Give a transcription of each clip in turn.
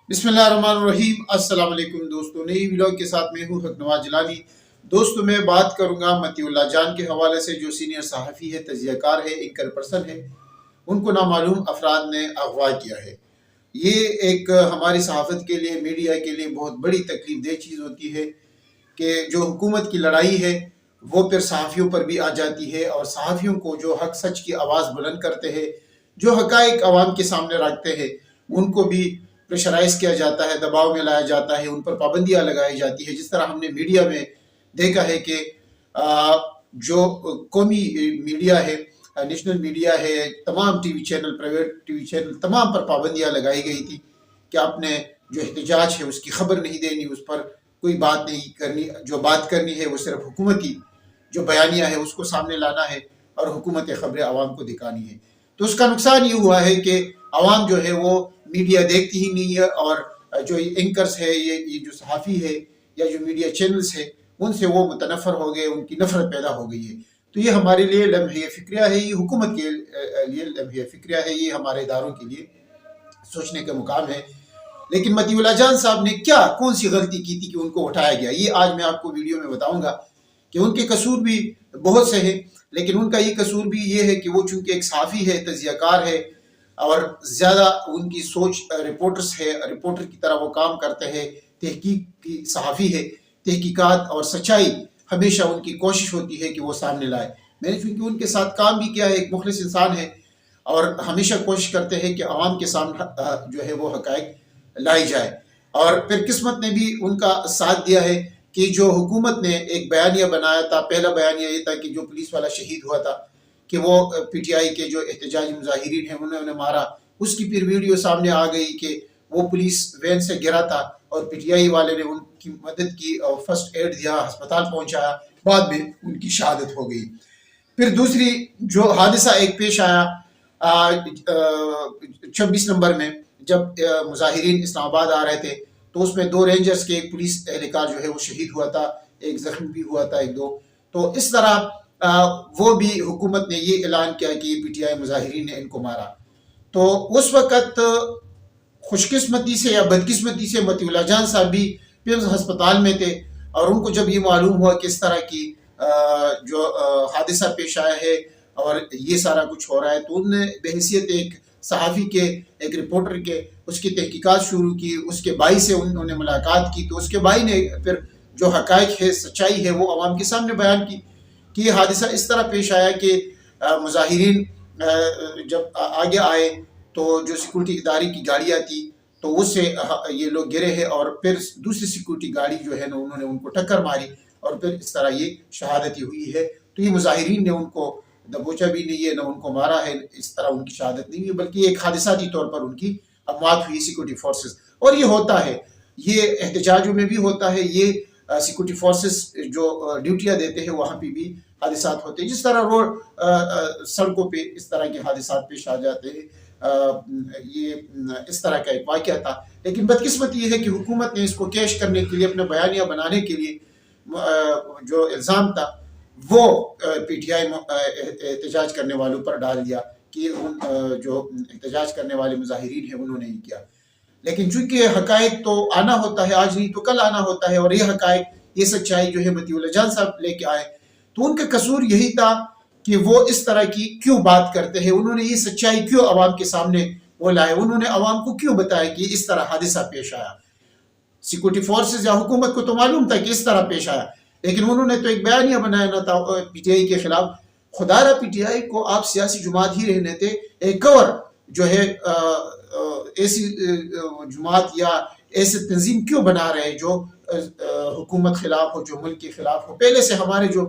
बिस्मिल्लाहिर्रहमानिर्रहीम। अस्सलाम वालेकुम दोस्तों, नई व्लॉग के साथ मैं हूँ हकनवाज जिलानी। दोस्तों मैं बात करूँगा मतीउल्लाह जान के हवाले से, जो सीनियर सहाफ़ी है, तजियाकार है, एंकर पर्सन है। उनको नामालूम अफराद ने अगवा किया है। ये एक हमारी सहाफ़त के लिए, मीडिया के लिए बहुत बड़ी तकलीफ दह चीज़ होती है कि जो हुकूमत की लड़ाई है वो फिर सहाफ़ियों पर भी आ जाती है, और सहाफ़ियों को जो हक सच की आवाज़ बुलंद करते हैं, जो हक़ाइक़ आवाम के सामने रखते हैं, उनको भी प्रेशराइज़ किया जाता है, दबाव में लाया जाता है, उन पर पाबंदियाँ लगाई जाती है। जिस तरह हमने मीडिया में देखा है कि जो कौमी मीडिया है, नेशनल मीडिया है, तमाम TV channel, private TV channel, तमाम पर पाबंदियाँ लगाई गई थी कि आपने जो एहतजाज है उसकी खबर नहीं देनी, उस पर कोई बात नहीं करनी, जो बात करनी है वो सिर्फ हुकूमती जो बयानिया है उसको सामने लाना है और हुकूमत खबरें आवाम को दिखानी है। तो उसका नुकसान ये हुआ है कि आवाम जो है वो मीडिया देखती ही नहीं है, और जो एंकर्स है, ये जो सहाफ़ी है या जो मीडिया चैनल्स है, उनसे वो मुतनफ़र हो गए, उनकी नफ़रत पैदा हो गई है। तो ये हमारे लिए लम्हे फ़िक्रिया है, ये हुकूमत के लिए लम्हे फ़िक्रिया है, ये हमारे इदारों के लिए सोचने का मुकाम है। लेकिन मतीउल्लाह जान साहब ने क्या कौन सी गलती की थी कि उनको उठाया गया, ये आज मैं आपको वीडियो में बताऊंगा कि उनके कसूर भी बहुत से हैं। लेकिन उनका ये कसूर भी ये है कि वो चूँकि एक सहाफ़ी है, तजियाकार है, और ज़्यादा उनकी सोच रिपोर्टर्स है, रिपोर्टर की तरह वो काम करते हैं, तहकीक की सहाफ़ी है, तहकीकात और सच्चाई हमेशा उनकी कोशिश होती है कि वो सामने लाए। मैंने चूँकि उनके साथ काम भी किया है, एक मुखलिस इंसान है, और हमेशा कोशिश करते हैं कि आवाम के सामने जो है वो हक़ाइक़ लाई जाए। और फिर किस्मत ने भी उनका साथ दिया है कि जो हुकूमत ने एक बयानिया बनाया था, पहला बयानिया ये था कि जो पुलिस वाला शहीद हुआ था कि वो पीटीआई के जो एहतजाजी मुजाहिरीन हैं उन्होंने मारा, उसकी फिर वीडियो सामने आ गई कि वो पुलिस वैन से गिरा था और पीटीआई वाले ने उनकी मदद की और फर्स्ट एड दिया, अस्पताल पहुंचाया, बाद में उनकी शहादत हो गई। फिर दूसरी जो हादसा एक पेश आया 26 नंबर में, जब मुजाहिरीन इस्लामाबाद आ रहे थे, तो उसमें 2 रेंजर्स के एक पुलिस एहलकार जो है वो शहीद हुआ था, एक जख्मी भी हुआ था, एक दो। तो इस तरह वो भी हुकूमत ने ये ऐलान किया कि पीटीआई मुजाहिरीन ने इनको मारा। तो उस वक़्त खुशकिस्मती से या बदकिस्मती से मतीउल्लाह जान साहब भी पिम्स हस्पताल में थे, और उनको जब ये मालूम हुआ कि इस तरह की जो हादसा पेश आया है और ये सारा कुछ हो रहा है, तो उनने बहैसियत एक सहाफ़ी के, एक रिपोर्टर के, उसकी तहकीकात शुरू की। उसके भाई से उन्होंने मुलाकात की, तो उसके भाई ने फिर जो हक़ाइक़ है, सच्चाई है, वो आवाम के सामने बयान की कि ये हादसा इस तरह पेश आया कि मुजाहिरीन जब आगे आए तो जो सिक्योरिटी इदारे की गाड़ियाँ थी, तो उससे ये लोग गिरे हैं, और फिर दूसरी सिक्योरिटी गाड़ी जो है ना, उन्होंने उनको टक्कर मारी, और फिर इस तरह ये शहादत हुई है। तो ये मुजाहिरीन ने उनको दबोचा भी नहीं है, न उनको मारा है, इस तरह उनकी शहादत नहीं हुई, बल्कि एक हादसाती तौर पर उनकी अमवात हुई सिक्योरिटी फोर्सेस। और ये होता है, ये एहतजाजों में भी होता है, ये सिक्योरिटी फोर्सेस जो ड्यूटियाँ देते हैं वहाँ पे भी हादसात होते हैं। जिस तरह रोड सड़कों पे इस तरह के हादसात पेश आ जाते हैं, ये इस तरह का एक वाक़या था। लेकिन बदकिस्मती ये है कि हुकूमत ने इसको कैश करने के लिए, अपने बयानिया बनाने के लिए जो इल्ज़ाम था वो पीटीआई एहतजाज करने वालों पर डाल दिया कि जो एहतजाज करने वाले मुजाहिरीन हैं उन्होंने ही किया। लेकिन चूंकि हक़ाइक़ तो आना होता है, आज नहीं तो कल आना होता है, और ये हक़ाइक़, ये सच्चाई जो है मतीउल्लाह जान साहब लेके आए, तो उनका कसूर यही था कि वो इस तरह की क्यों बात करते हैं, उन्होंने ये सच्चाई क्यों आवाम के सामने वो लाए, उन्होंने आवाम को क्यों बताया कि इस तरह हादसा पेश आया। सिक्योरिटी फोर्सेस या हुकूमत को तो मालूम था कि इस तरह पेश आया, लेकिन उन्होंने तो एक बयानिया बनाया ना था पीटीआई के खिलाफ। खुदारा पीटीआई को आप सियासी जुमात ही रहने थे, एक और जो है ऐसी जुमात या ऐसे तंजीम क्यों बना रहे जो हुकूमत खिलाफ हो, जो मुल्क के खिलाफ हो। पहले से हमारे जो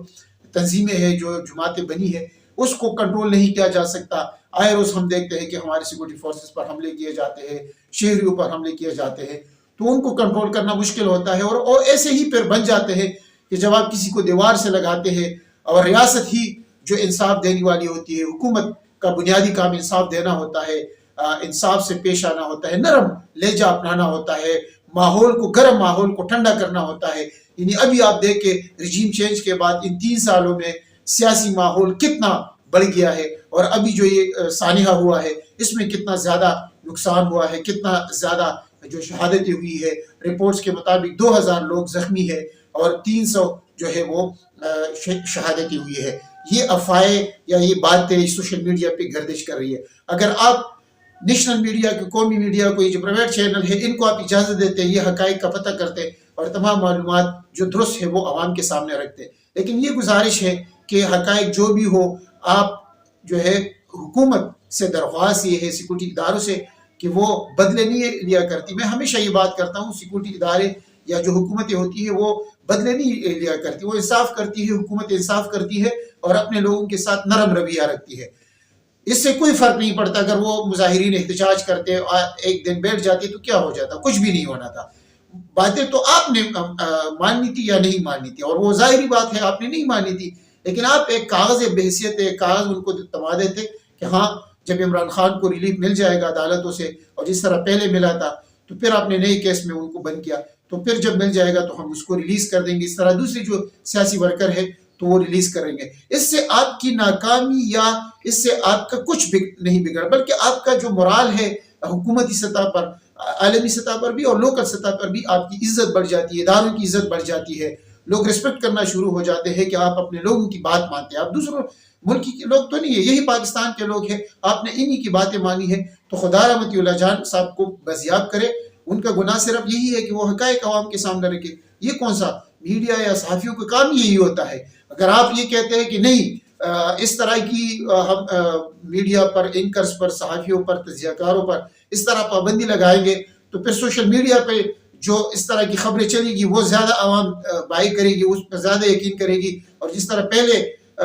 तंजीमें हैं, जो जुमातें बनी है, उसको कंट्रोल नहीं किया जा सकता। आए रोज़ हम देखते हैं कि हमारे सिक्योरिटी फोर्सेस पर हमले किए जाते हैं, शहरियों पर हमले किए जाते हैं, तो उनको कंट्रोल करना मुश्किल होता है। और ऐसे ही फिर बन जाते हैं कि जब आप किसी को दीवार से लगाते हैं, और रियासत ही जो इंसाफ देने वाली होती है, हुकूमत का बुनियादी काम इंसाफ देना होता है, इंसाफ से पेश आना होता है, नरम लहजा अपनाना होता है, माहौल को, गर्म माहौल को ठंडा करना होता है। यानी अभी आप देख के रिजीम चेंज के बाद इन 3 सालों में सियासी माहौल कितना बढ़ गया है, और अभी जो ये सानिया हुआ है इसमें कितना ज़्यादा नुकसान हुआ है, कितना ज़्यादा جو شہادتیں ہوئی ہے، رپورٹس کے مطابق 2000 لوگ زخمی ہے اور 300 جو ہے وہ شہادتیں ہوئی ہے۔ یہ افواہیں یا یہ باتیں سوشل میڈیا پہ گردش کر رہی ہے۔ اگر آپ نیشنل میڈیا کے، قومی میڈیا کو، یہ جو پرائیویٹ چینل ہے، ان کو آپ اجازت دیتے ہیں، یہ حقائق کا پتہ کرتے ہیں اور تمام معلومات جو درست ہے وہ عوام کے سامنے رکھتے ہیں۔ لیکن یہ گزارش ہے کہ حقائق جو بھی ہو، آپ جو ہے حکومت سے درخواست یہ ہے، سیکورٹی اداروں سے، کہ وہ بدلے نہیں لیا کرتی۔ میں ہمیشہ یہ بات کرتا ہوں، سیکورٹی ادارے یا جو حکومتیں ہوتی ہے وہ بدلے نہیں لیا کرتی، وہ انصاف کرتی ہے، حکومت انصاف کرتی ہے اور اپنے لوگوں کے ساتھ نرم رویہ رکھتی ہے۔ اس سے کوئی فرق نہیں پڑتا اگر وہ مظاہرین احتجاج کرتے ایک دن بیٹھ جاتے تو کیا ہو جاتا، کچھ بھی نہیں ہونا تھا۔ باتیں تو آپ نے ماننی تھی یا نہیں ماننی تھی، اور وہ ظاہری بات ہے آپ نے نہیں مانی تھی، لیکن آپ ایک کاغذ بحیثیت ایک کاغذ ان کو تمادے تھے کہ ہاں جب عمران خان کو ریلیف مل جائے گا عدالتوں سے، اور جس طرح پہلے ملا تھا، تو پھر آپ نے نئے کیس میں ان کو بند کیا، تو پھر جب مل جائے گا تو ہم اس کو ریلیز کر دیں گے۔ اس طرح دوسری جو سیاسی ورکر ہے تو وہ ریلیز کریں گے۔ اس سے آپ کی ناکامی یا اس سے آپ کا کچھ نہیں بگڑ، بلکہ آپ کا جو morale ہے حکومتی سطح پر، عالمی سطح پر بھی اور لوکل سطح پر بھی آپ کی عزت بڑھ جاتی ہے، اداروں کی عزت بڑھ جاتی ہے، لوگ رسپیکٹ کرنا شروع ہو جاتے ہیں کہ آپ اپنے لوگوں کی بات مانتے ہیں۔ آپ دوسروں ملکی کے لوگ تو نہیں ہے، یہی پاکستان کے لوگ ہیں، آپ نے انہی کی باتیں مانی ہے، تو خدا رحمتی اللہ جان صاحب کو بازیاب کرے۔ ان کا گناہ صرف یہی ہے کہ وہ حقائق عوام کے سامنے رکھے۔ یہ کون سا میڈیا یا صحافیوں کا کام یہی ہوتا ہے۔ اگر آپ یہ کہتے ہیں کہ نہیں اس طرح کی ہم میڈیا پر، اینکرز پر، صحافیوں پر، تجزیہ کاروں پر اس طرح پابندی لگائیں گے، تو پھر سوشل میڈیا پہ جو اس طرح کی خبریں چلے گی وہ زیادہ عوام بائی کرے گی، اس پر زیادہ یقین کرے گی۔ اور جس طرح پہلے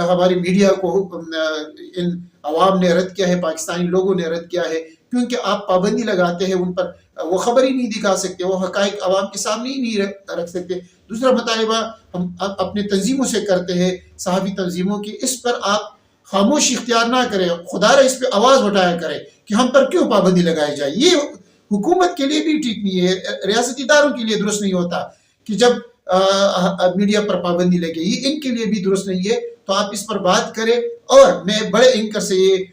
ہماری میڈیا کو ان عوام نے رد کیا ہے، پاکستانی لوگوں نے رد کیا ہے، کیونکہ آپ پابندی لگاتے ہیں ان پر، وہ خبر ہی نہیں دکھا سکتے، وہ حقائق عوام کے سامنے ہی نہیں رکھ سکتے۔ دوسرا مطالبہ ہم اپنے تنظیموں سے کرتے ہیں، صحافی تنظیموں کی، اس پر آپ خاموشی اختیار نہ کریں، خدا رہا اس پہ آواز اٹھایا کریں کہ ہم پر کیوں پابندی لگائی جائے۔ یہ حکومت کے لیے بھی ٹھیک نہیں ہے، ریاستی اداروں کے لیے درست نہیں ہوتا کہ جب میڈیا پر پابندی لگے، یہ ان کے لیے بھی درست نہیں ہے۔ تو آپ اس پر بات کریں، اور میں بڑے اینکر سے یہ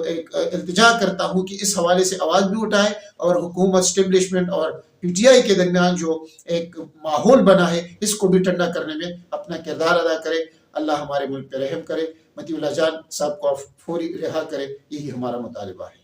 ایک التجا کرتا ہوں کہ اس حوالے سے آواز بھی اٹھائے، اور حکومت، اسٹیبلشمنٹ اور پی ٹی آئی کے درمیان جو ایک ماحول بنا ہے اس کو بھی ٹھنڈا کرنے میں اپنا کردار ادا کرے۔ اللہ ہمارے ملک پہ رحم کرے، متی اللہ جان صاحب کو فوری رہا کرے، یہی ہمارا مطالبہ ہے۔